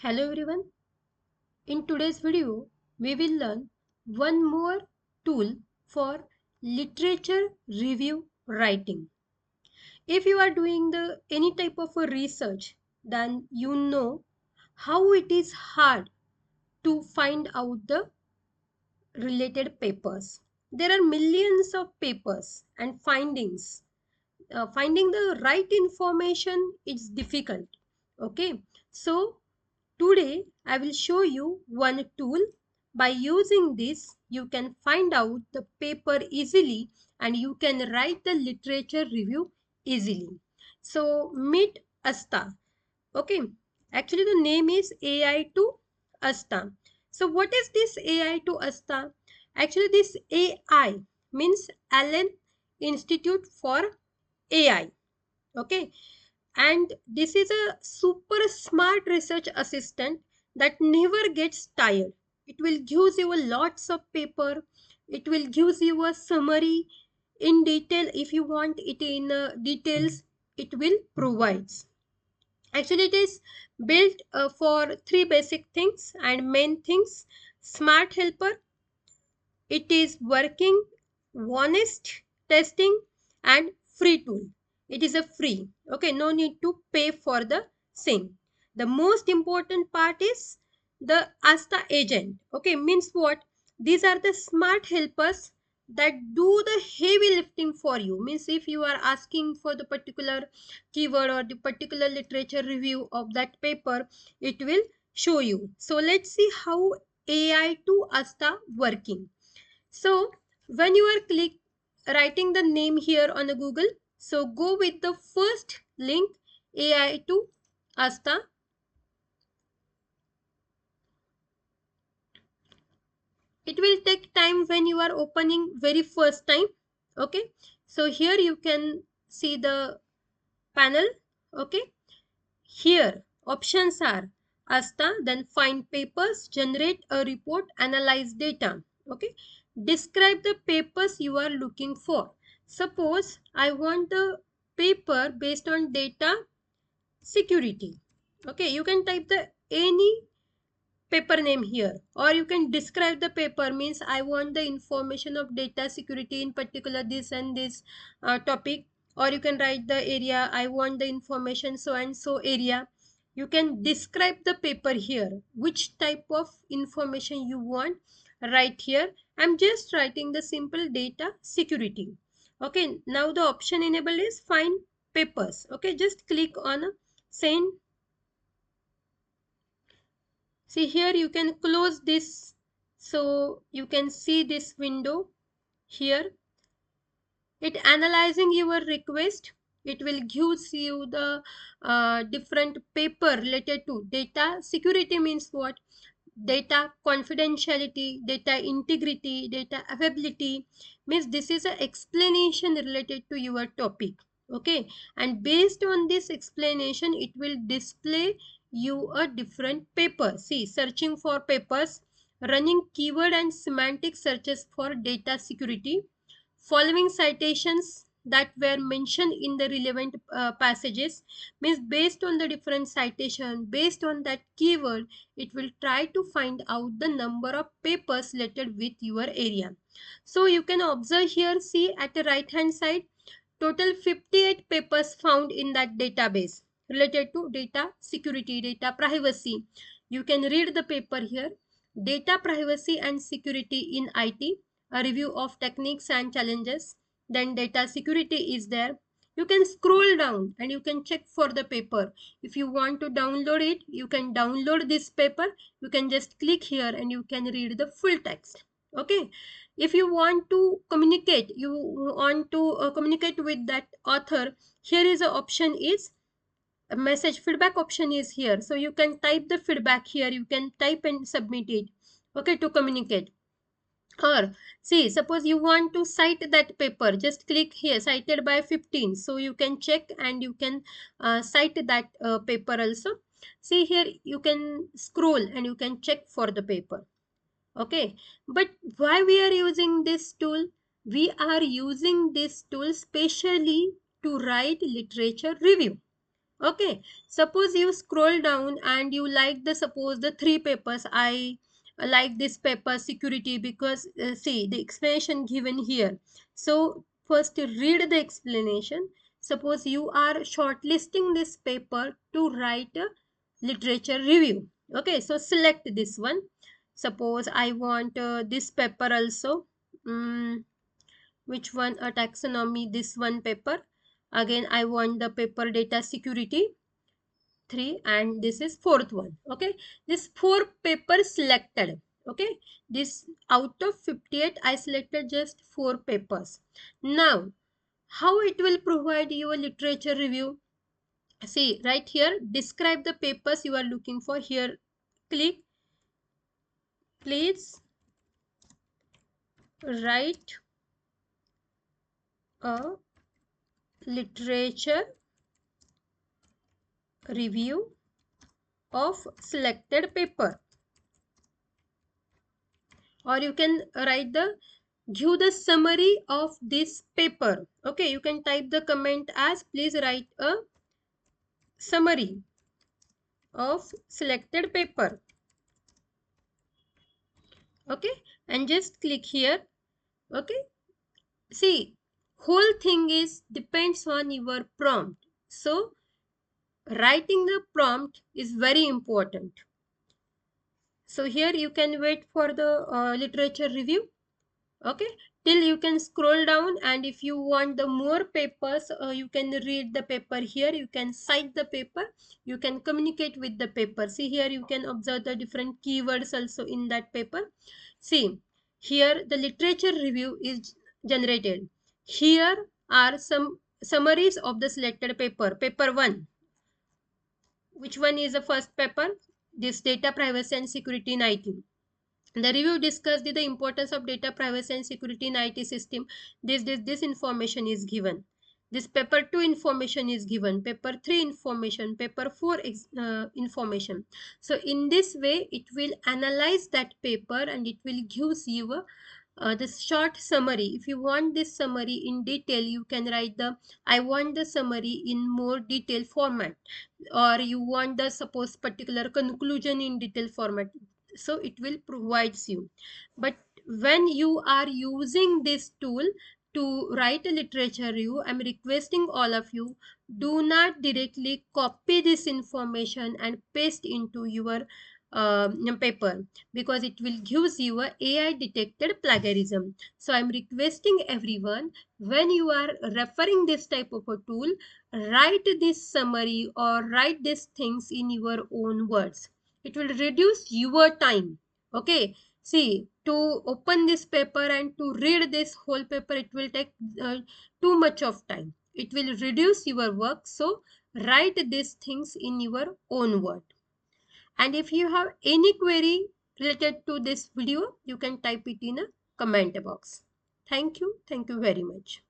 Hello everyone. In today's video, we will learn one more tool for literature review writing. If you are doing the any type of a research, then you know how it is hard to find out the related papers. There are millions of papers and findings. Finding the right information is difficult. Okay, so today I will show you one tool. By using this, you can find out the paper easily and you can write the literature review easily. So meet Asta. Okay, actually the name is AI2 Asta. So what is this AI2 Asta? Actually this AI means Allen Institute for AI. Okay, and this is a super smart research assistant that never gets tired. It will give you lots of paper. It will give you a summary in detail. If you want it in details, it will provides. Actually it is built for three basic things and main things: smart helper, it is working, honest testing, and free tool. It is a free. Okay, no need to pay for the same. The most important part is the Asta agent. Okay, means what? These are the smart helpers that do the heavy lifting for you. Means if you are asking for the particular keyword or the particular literature review of that paper, it will show you. So let's see how AI2 Asta working. So when you are writing the name here on a Google, so go with the first link, AI2 Asta. It will take time when you are opening very first time. Okay, so here you can see the panel. Okay, here options are Asta, then find papers, generate a report, analyze data. Okay, describe the papers you are looking for. Suppose I want the paper based on data security. Okay, you can type the any paper name here, or you can describe the paper. Means I want the information of data security in particular this and this topic. Or you can write the area, I want the information so and so area. You can describe the paper here, which type of information you want. Right here I'm just writing the simple data security. Okay, now the option enabled is find papers. Okay, just click on send. See here you can close this, so you can see this window here. It analyzing your request. It will gives you the different paper related to data security. Means what? Data confidentiality, data integrity, data availability. Means this is an explanation related to your topic. Okay, and based on this explanation it will display you a different paper. See, searching for papers, running keyword and semantic searches for data security, following citations that were mentioned in the relevant passages. Means based on the different citation, based on that keyword, it will try to find out the number of papers related with your area. So you can observe here, see at the right hand side, total 58 papers found in that database related to data security, data privacy. You can read the paper here, data privacy and security in IT, a review of techniques and challenges. Then data security is there. You can scroll down and you can check for the paper. If you want to download it, you can download this paper. You can just click here and you can read the full text. Okay, if you want to communicate, you want to communicate with that author, here is a option is a message feedback option is here. So you can type the feedback here, you can type and submit it. Okay, to communicate. Or see, suppose you want to cite that paper, just click here cited by 15, so you can check and you can cite that paper also. See here you can scroll and you can check for the paper. Okay, but why we are using this tool? We are using this tool specially to write literature review. Okay, suppose you scroll down and you like the, suppose the three papers. I like this paper security because see the explanation given here. So first you read the explanation. Suppose you are shortlisting this paper to write a literature review. Okay, so select this one. Suppose I want this paper also. Which one? A taxonomy, this one paper. Again I want the paper data security 3, and this is fourth one. Okay, this 4 papers selected. Okay, this out of 58 I selected just 4 papers. Now how it will provide you a literature review? See right here, describe the papers you are looking for. Here click, please write a literature review of selected paper, or you can write the give the summary of this paper. Okay, you can type the comment as please write a summary of selected paper. Okay, and just click here. Okay, see whole thing is depends on your prompt. So writing the prompt is very important. So here you can wait for the literature review. Okay, till you can scroll down, and if you want the more papers, you can read the paper here. You can cite the paper, you can communicate with the paper. See here, you can observe the different keywords also in that paper. See here, the literature review is generated. Here are some summaries of the selected paper. Paper 1, which one is the first paper? This data privacy and security in IT. The review discussed the importance of data privacy and security in IT system. This information is given. This paper 2 information is given. Paper 3 information. Paper 4 information. So in this way, it will analyze that paper and it will gives you a this short summary. If you want this summary in detail, you can write the I want the summary in more detailed format, or you want the suppose particular conclusion in detailed format. So it will provides you. But when you are using this tool to write a literature review, I'm requesting all of you, do not directly copy this information and paste into your paper, because it will gives you a AI detected plagiarism. So I'm requesting everyone, when you are referring this type of a tool, write this summary or write these things in your own words. It will reduce your time. Okay, see, to open this paper and to read this whole paper, it will take too much of time. It will reduce your work. So write these things in your own word. And if you have any query related to this video, you can type it in a comment box. Thank you very much.